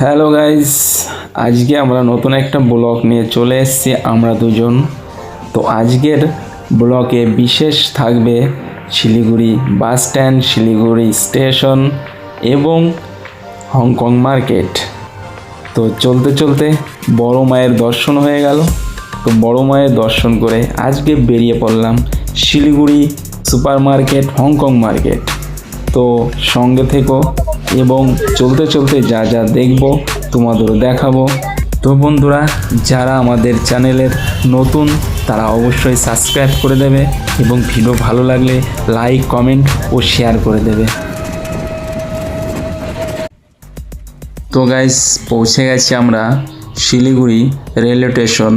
Hello guys, আজকে আমরা নতুন একটা ব্লগ নিয়ে চলে এসেছি আমরা দুজন। তো আজকের ব্লগে বিশেষ থাকবে Siliguri bus stand, Siliguri station এবং হংকং মার্কেট। তো চলতে চলতে বড় মায়ের দর্শন হয়ে গেল। তো বড় মায়ের দর্শন করে আজকে বেরিয়ে পড়লাম Siliguri super market, Hong Kong market. তো সঙ্গে থেকো এবং চলতে চলতে যা যা দেখবো তোমাদেরও দেখাবো। তো বন্ধুরা, যারা আমাদের চ্যানেলের নতুন তারা অবশ্যই সাবস্ক্রাইব করে দেবে এবং ভিডিও ভালো লাগলে লাইক, কমেন্ট ও শেয়ার করে দেবে। তো গাইস, পৌঁছে গেছি আমরা শিলিগুড়ি রেলওয়ে স্টেশন।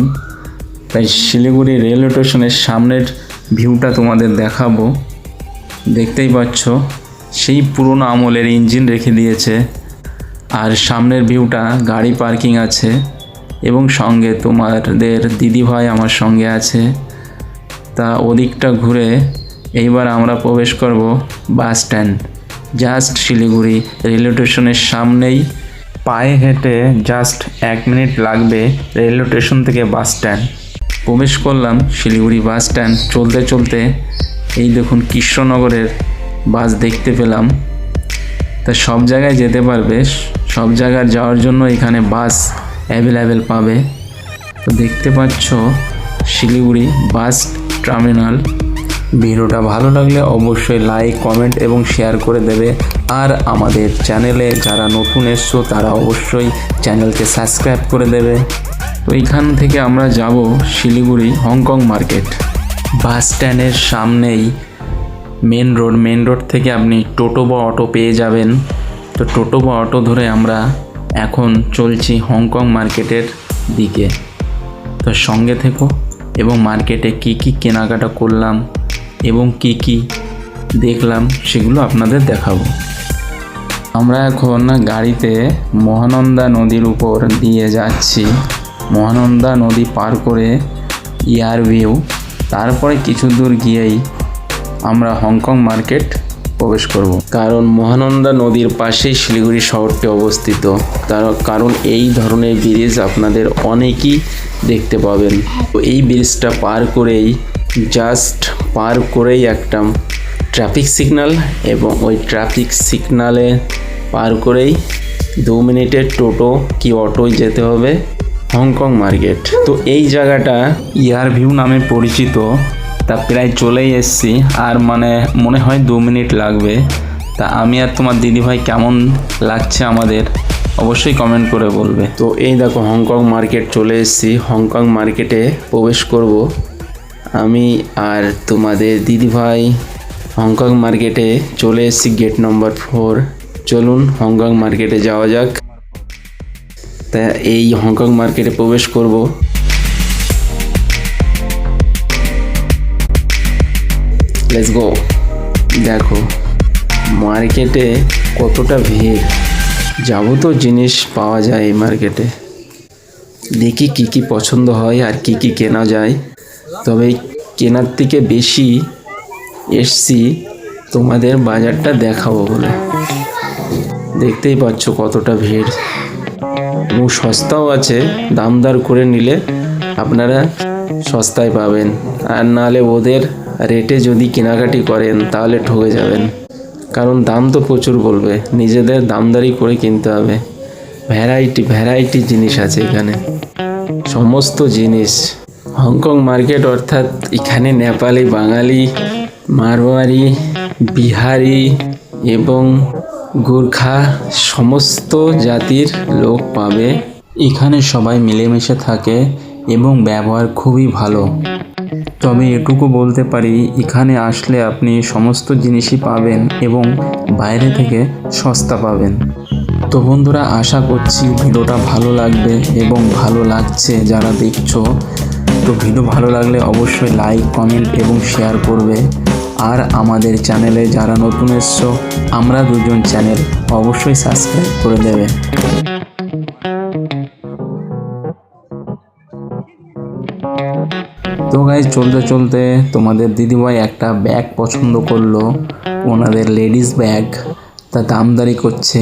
তাই শিলিগুড়ি রেলওয়ে স্টেশনের সামনের ভিউটা তোমাদের দেখাবো। দেখতেই পাচ্ছ সেই পুরনো আমলের ইঞ্জিন রেখে দিয়েছে, আর সামনের ভিউটা গাড়ি পার্কিং আছে এবং সঙ্গে তোমাদের দিদিভাই আমার সঙ্গে আছে। তা ওদিকটা ঘুরে এইবার আমরা প্রবেশ করব bus stand. Just Siliguri railway স্টেশনের সামনেই, পায়ে হেঁটে জাস্ট 1 মিনিট লাগবে রেলওয়ে স্টেশন থেকে বাস স্ট্যান্ড। প্রবেশ করলাম শিলিগুড়ি বাস স্ট্যান্ড। চলতে চলতে এই দেখুন কৃষ্ণনগরের বাস দেখতে পেলাম। তা সব জায়গায় যেতে পারবে, সব জায়গায় যাওয়ার জন্য এখানে বাস অ্যাভেলেবেল পাবে। তো দেখতে পাচ্ছ শিলিগুড়ি বাস টার্মিনাল। ভিডিওটা ভালো লাগলে অবশ্যই লাইক, কমেন্ট এবং শেয়ার করে দেবে। আর আমাদের চ্যানেলে যারা নতুন এসছো তারা অবশ্যই চ্যানেলকে সাবস্ক্রাইব করে দেবে। তো এইখান থেকে আমরা যাব শিলিগুড়ি হংকং মার্কেট। বাস স্ট্যান্ডের সামনেই মেন রোড থেকে আপনি টোটো বা অটো পেয়ে যাবেন। তো টোটো বা অটো ধরে আমরা এখন চলছি হংকং মার্কেটের দিকে। তো সঙ্গে থেকো এবং মার্কেটে কি কি কেনাকাটা করলাম এবং কি কি দেখলাম সেগুলো আপনাদের দেখাবো। আমরা এখন গাড়িতে মহানন্দা নদীর উপর দিয়ে যাচ্ছি। মহানন্দা নদী পার করে ইয়ার ভিউ, তারপরে কিছু দূর গিয়েই আমরা হংকং মার্কেট প্রবেশ করব। কারণ মহানন্দা নদীর পাশেই শিলিগুড়ি শহরটি অবস্থিত। কারণ এই ধরনের ব্রিজ আপনাদের অনেকই দেখতে পাবেন। তো এই ব্রিজটা পার করেই একটা ট্রাফিক সিগন্যাল, এবং ওই ট্রাফিক সিগন্যালে পার করেই 2 মিনিটের টোটো কি অটোয় যেতে হবে হংকং মার্কেট। তো এই জায়গাটা ইয়ার ভিউ নামে পরিচিত। তা প্রায় চলেই এসেছি, আর মনে হয় 2 মিনিট লাগবে। তা আমি আর তোমার দিদিভাই কেমন লাগছে আমাদের অবশ্যই কমেন্ট করে বলবে। তো এই দেখো হংকং মার্কেট চলে এসেছি। হংকং মার্কেটে প্রবেশ করব আমি আর তোমাদের দিদিভাই। হংকং মার্কেটে চলে এসেছি গেট নম্বর 4। চলুন হংকং মার্কেটে যাওয়া যাক। তা এই হংকং মার্কেটে প্রবেশ করব। Let's go. দেখো মার্কেটে কতটা ভিড়, যাবতীয় জিনিস পাওয়া যায় এই মার্কেটে। দেখি কি কি পছন্দ হয় আর কি কি কেনা যায়। তবে কেনার থেকে বেশি এসছি তোমাদের বাজারটা দেখাবো বলে। দেখতেই পাচ্ছ কতটা ভিড়, এবং সস্তাও আছে। দামদার করে নিলে আপনারা সস্তায় পাবেন, আর নাহলে ওদের রেটে যদি কেনাকাটি করেন তাহলে ঠকে যাবেন। কারণ দাম তো প্রচুর বলবে, নিজেদের দামদারি করে কিনতে হবে। ভ্যারাইটি জিনিস আছে এখানে, সমস্ত জিনিস। হংকং মার্কেট অর্থাৎ এখানে নেপালি, বাঙালি, মারওয়ারি, বিহারি এবং গোর্খা সমস্ত জাতির লোক পাবে। এখানে সবাই মিলেমিশে থাকে এবং ব্যবহার খুবই ভালো। তবে এটুকু বলতে পারি, এখানে আসলে আপনি সমস্ত জিনিসই পাবেন এবং বাইরে থেকে সস্তা পাবেন। তো বন্ধুরা, আশা করছি ভিডিওটা ভালো লাগবে এবং ভালো লাগছে যারা দেখছো। তো ভিডিও ভালো লাগলে অবশ্যই লাইক, কমেন্ট এবং শেয়ার করবে। আর আমাদের চ্যানেলে যারা নতুন এসছো, আমরা দুজন চ্যানেল অবশ্যই সাবস্ক্রাইব করে দেবে। তো গাইজ, চলতে চলতে তোমাদের দিদিভাই একটা ব্যাগ পছন্দ করলো, ওনাদের লেডিস ব্যাগ। তা দামদারি করছে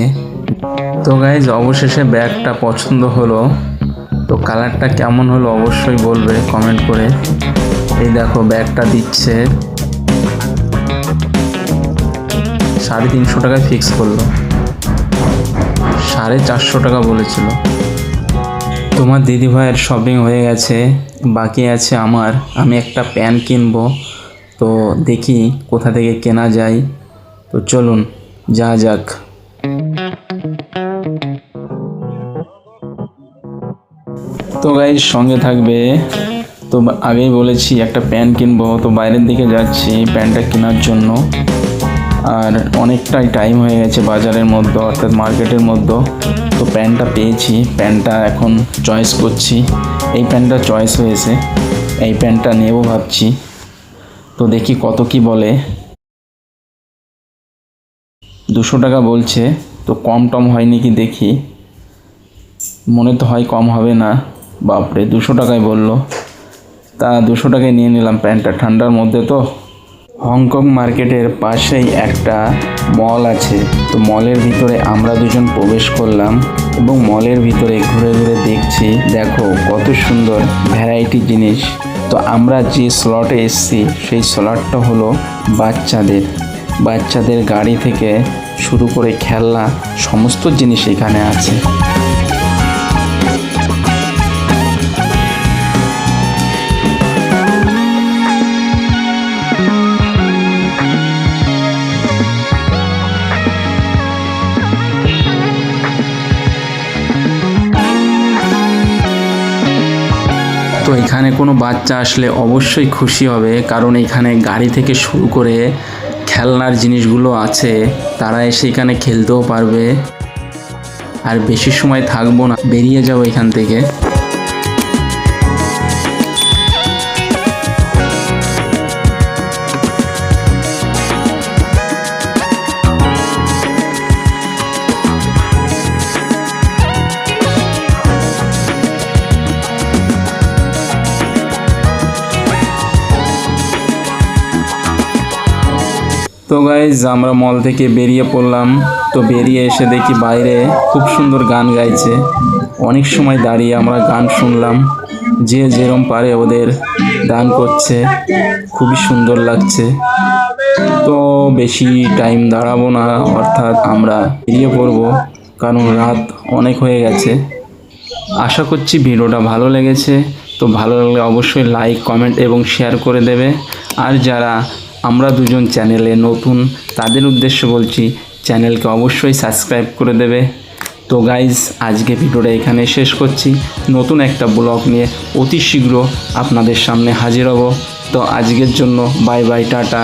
তো গাইজ অবশেষে ব্যাগটা পছন্দ হলো। তো কালারটা কেমন হলো অবশ্যই বলবে কমেন্ট করে। এই দেখো ব্যাগটা দিচ্ছে 350 টাকায় ফিক্স করলো, 450 টাকা বলেছিল। তোমার দিদিভাইয়ের শপিং হয়ে গেছে, বাকি আছে আমার। আমি একটা প্যান্ট কিনবো, তো দেখি কোথা থেকে কেনা যায়। তো চলুন যা যাক। তো গাইজ সঙ্গে থাকবে। তো আগেই বলেছি একটা প্যান্ট কিনবো, তো বাইরের দিকে যাচ্ছি প্যান্টটা কেনার জন্য। আর অনেকটাই টাইম হয়ে গেছে বাজারের মধ্যে, অর্থাৎ মার্কেটের মধ্যে। তো প্যান্টটা পেয়েছি, প্যান্টটা এখন চয়েস করছি। এই প্যান্টটা চয়েস হয়েছে, এই প্যান্টটা নেব ভাবছি। তো দেখি কত কি বলে। 200 টাকা বলছে, তো কম টম হয়নি কি দেখি। মনে তো হয় কম হবে না। বাপরে 200 টাকায় বললো, তা 200 টাকায় নিয়ে নিলাম প্যান্টটা, ঠান্ডার মধ্যে তো। হংকং মার্কেটের পাশেই একটা মল আছে, তো মলের ভিতরে আমরা দুজন প্রবেশ করলাম এবং মলের ভিতরে ঘুরে ঘুরে দেখছি। দেখো কত সুন্দর ভ্যারাইটি জিনিস। তো আমরা যে স্লটে এসেছি সেই স্লটটা হলো বাচ্চাদের গাড়ি থেকে শুরু করে খেলনা সমস্ত জিনিস এখানে আছে। তো এখানে কোনো বাচ্চা আসলে অবশ্যই খুশি হবে, কারণ এখানে গাড়ি থেকে শুরু করে খেলনার জিনিসগুলো আছে। তারা এসে এখানে খেলতেও পারবে। আর বেশি সময় থাকবো না, বেরিয়ে যাবো এখান থেকে। তো গাইজ আমরা মল থেকে বেরিয়ে পড়লাম। তো বেরিয়ে এসে দেখি বাইরে খুব সুন্দর গান গাইছে। অনেক সময় দাঁড়িয়ে আমরা গান শুনলাম, যে যেরম পারে ওদের গান করছে, খুবই সুন্দর লাগছে। তো বেশি টাইম দাঁড়াবো না, অর্থাৎ আমরা বেরিয়ে পড়বো, কারণ রাত অনেক হয়ে গেছে। আশা করছি ভিডিওটা ভালো লেগেছে। তো ভালো লাগলে অবশ্যই লাইক, কমেন্ট এবং শেয়ার করে দেবে। আর যারা আমরা দুজন চ্যানেলে নতুন, তাদের উদ্দেশ্যে বলছি চ্যানেলকে অবশ্যই সাবস্ক্রাইব করে দেবে। তো গাইজ আজকে ভিডিওটা এখানে শেষ করছি। নতুন একটা ব্লগ নিয়ে অতি শীঘ্র আপনাদের সামনে হাজির হব। তো আজকের জন্য বাই বাই, টাটা।